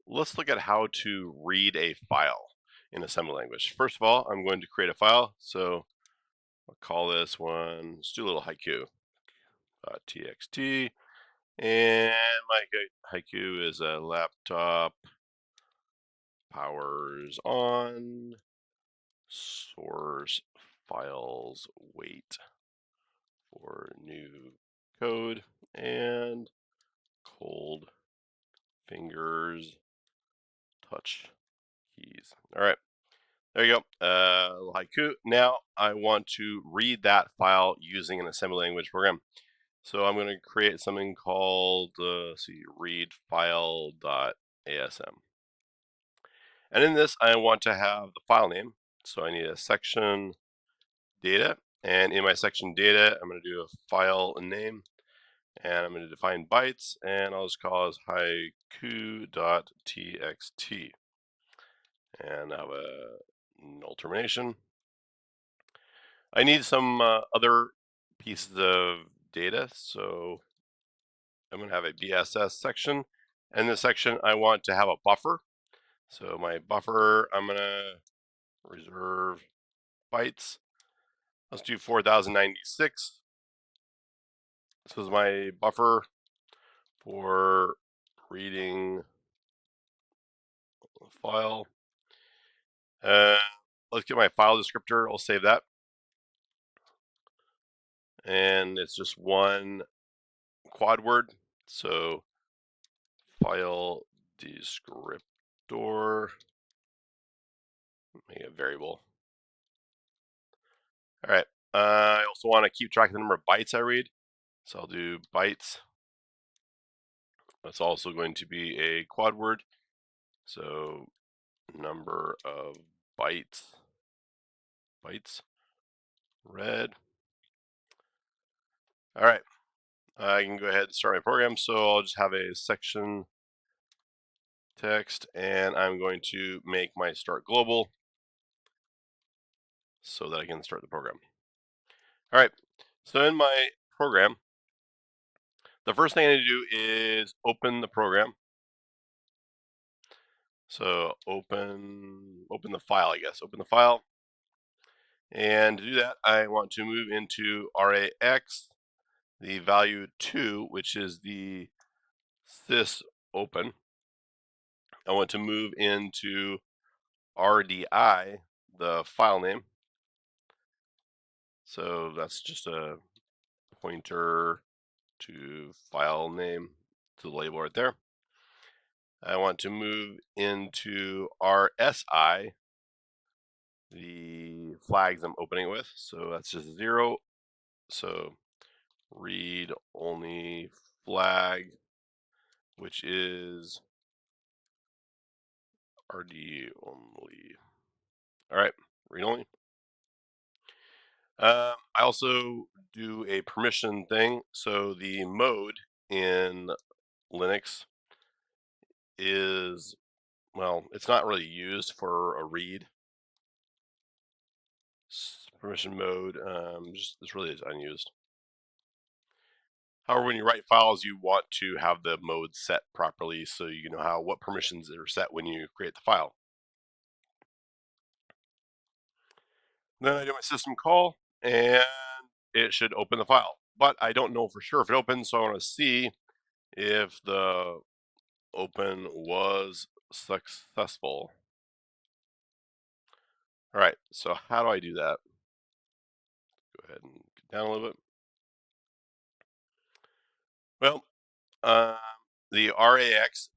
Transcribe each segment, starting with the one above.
let's look at how to read a file in assembly language. First of all, I'm going to create a file. So I'll call this one, let's do a little haiku.txt. And my haiku is a laptop powers on, source files wait for new code, and cold fingers touch keys. All right, there you go. Haiku. Now I want to read that file using an assembly language program. So I'm going to create something called read file.asm. And in this, I want to have the file name. So I need a section data. And in my section data, I'm going to do a file name. And I'm going to define bytes. And I'll just call it haiku.txt. And I have a null termination. I need some other pieces of data. So I'm going to have a BSS section. And in this section, I want to have a buffer. So my buffer, I'm going to reserve bytes. Let's do 4096. This is my buffer for reading the file. Let's get my file descriptor. I'll save that. And it's just one quad word. So file descriptor, make it a variable. All right. I also want to keep track of the number of bytes I read. So I'll do bytes. That's also going to be a quad word. So number of bytes read. All right. I can go ahead and start my program. So I'll just have a section text, and I'm going to make my start global so that I can start the program. All right. So in my program, the first thing I need to do is open the program. So open the file, I guess. Open the file. And to do that, I want to move into RAX, the value 2, which is the sys open. I want to move into RDI, the file name. So that's just a pointer to file name, to the label right there. I want to move into RSI, the flags I'm opening with. So that's just 0. So read only flag, which is RD only. All right, read only. I also do a permission thing. So the mode in Linux is, well, it's not really used for a read. Permission mode, this really is unused. However, when you write files, you want to have the mode set properly so you know what permissions are set when you create the file. Then I do my system call, and it should open the file. But I don't know for sure if it opens, so I want to see if the open was successful. All right, so how do I do that? Go ahead and get down a little bit. Well, the RAX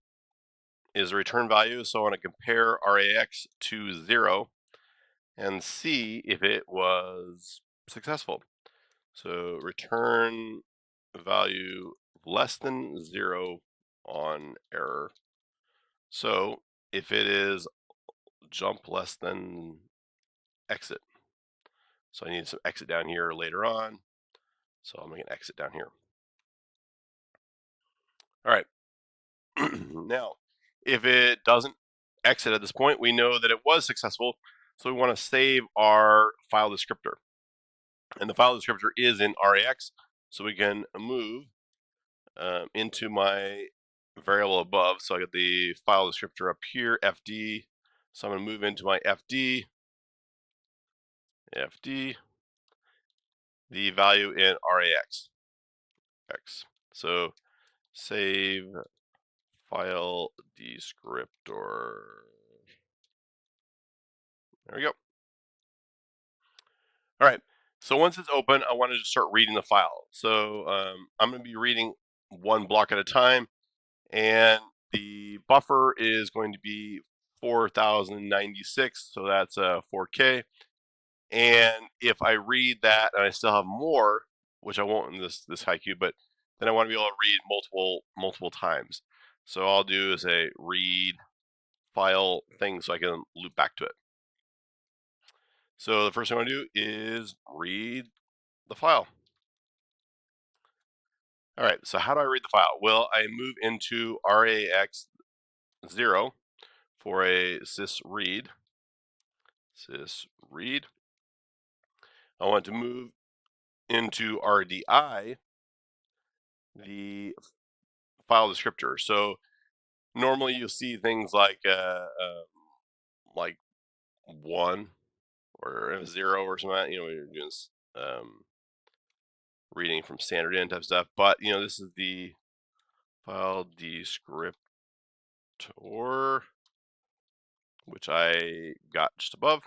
is a return value, so I want to compare RAX to 0 and see if it was successful. So return value less than 0 on error. So if it is jump less than exit. So I need some exit down here later on. So I'll make an exit down here. All right. Now, if it doesn't exit at this point, we know that it was successful. So we want to save our file descriptor. And the file descriptor is in RAX. So we can move into my variable above. So I got the file descriptor up here, FD. So I'm going to move into my FD, the value in RAX. So save file descriptor. There we go. All right. So once it's open, I want to just start reading the file. So I'm going to be reading one block at a time, and the buffer is going to be 4096, so that's 4K. And if I read that and I still have more, which I won't in this haiku, but then I want to be able to read multiple times. So I'll do is a read file thing so I can loop back to it. So the first thing I want to do is read the file. All right, so how do I read the file? Well, I move into RAX 0 for a sysread. I want to move into RDI, the file descriptor. So normally you'll see things like 1 or 0 or something. You're doing reading from standard in type stuff. But this is the file descriptor, which I got just above.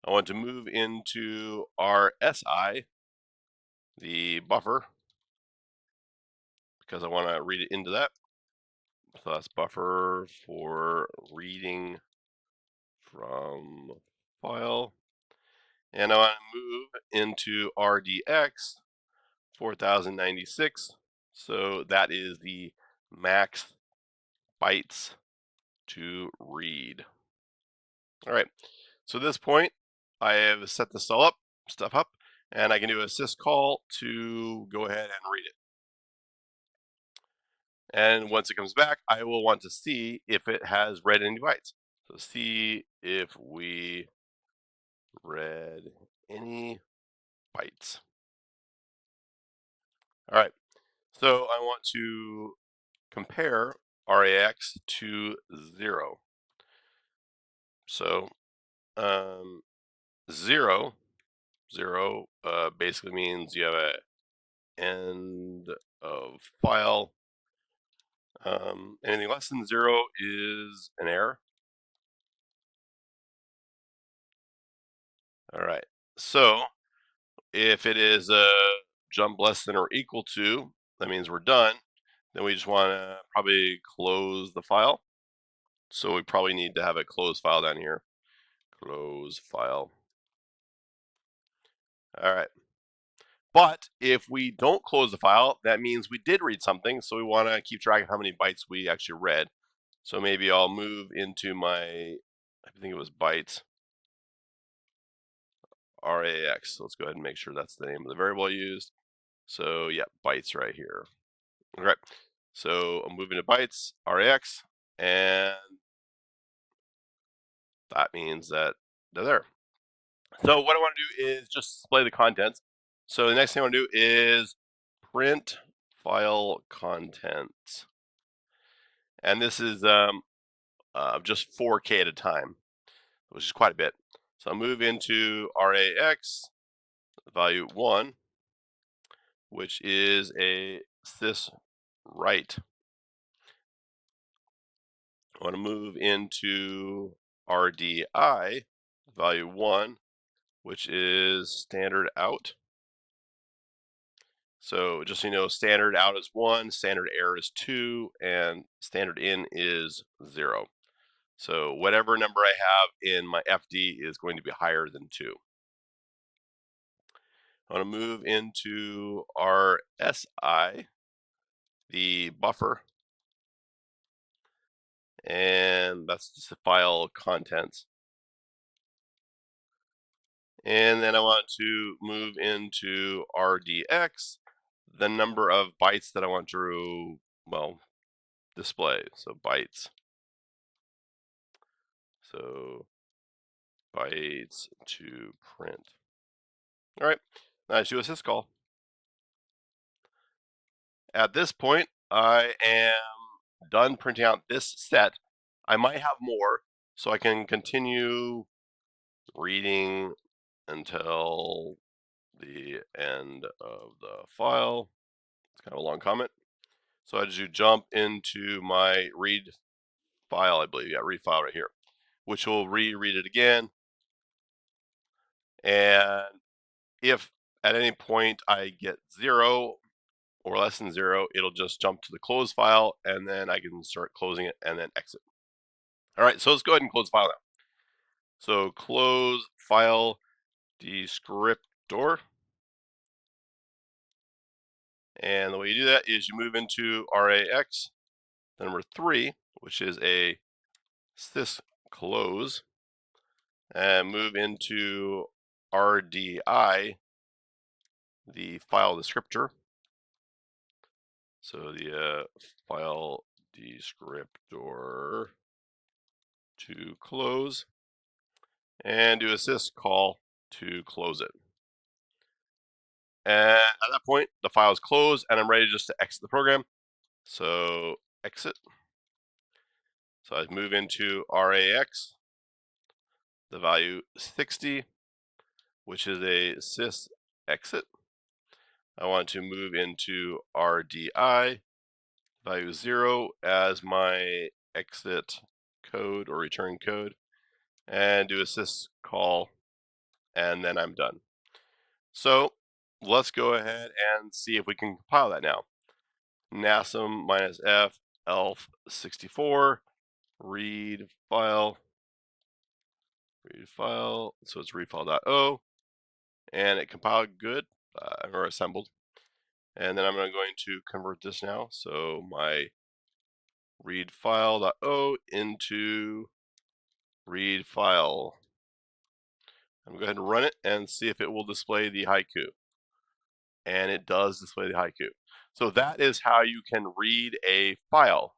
I want to move into RSI, the buffer, because I want to read it into that. So that's buffer for reading from file. And I want to move into RDX 4096. So that is the max bytes to read. All right. So at this point, I have set this all stuff up, and I can do a syscall to go ahead and read it. And once it comes back, I will want to see if it has read any bytes. So see if we read any bytes. All right, so I want to compare RAX to 0. So 0 basically means you have a end of file. Anything less than 0 is an error. All right, so if it is a jump less than or equal to, that means we're done. Then we just want to probably close the file. So we probably need to have a close file down here. Close file. All right. But if we don't close the file, that means we did read something. So we want to keep track of how many bytes we actually read. So maybe I'll move into my, I think it was bytes, RAX. So let's go ahead and make sure that's the name of the variable I used. So yeah, bytes right here. All right. So I'm moving to bytes, RAX, and that means that they're there. So what I want to do is just display the contents. So the next thing I want to do is print file contents. And this is just 4K at a time, which is quite a bit. So I'll move into RAX, value 1, which is a syswrite. I want to move into RDI, value 1, which is standard out. So just so you know, standard out is 1, standard error is 2, and standard in is 0. So whatever number I have in my FD is going to be higher than 2. I want to move into RSI, the buffer, and that's just the file contents. And then I want to move into RDX, the number of bytes that I want to, display. So bytes. So bytes to print. All right, now I do a syscall. At this point, I am done printing out this set. I might have more, so I can continue reading until the end of the file. It's kind of a long comment. So I just jump into my read file, I believe. Yeah, read file right here, which will reread it again. And if at any point I get 0 or less than 0, it'll just jump to the close file, and then I can start closing it and then exit. All right, so let's go ahead and close the file now. So close file descriptor. And the way you do that is you move into RAX, number 3, which is a sysclose, and move into RDI, the file descriptor. So the file descriptor to close, and do a syscall to close it. And at that point, the file is closed, and I'm ready just to exit the program. So exit. So I move into RAX, the value 60, which is a sys exit. I want to move into RDI, value 0 as my exit code or return code, and do a syscall, and then I'm done. So let's go ahead and see if we can compile that now. nasm-f elf64 read file, so it's readfile.o, and it compiled good, or assembled. And then I'm going to convert this now. So my readfile.o into read file. I'm going to go ahead and run it and see if it will display the haiku. And it does display the haiku. So that is how you can read a file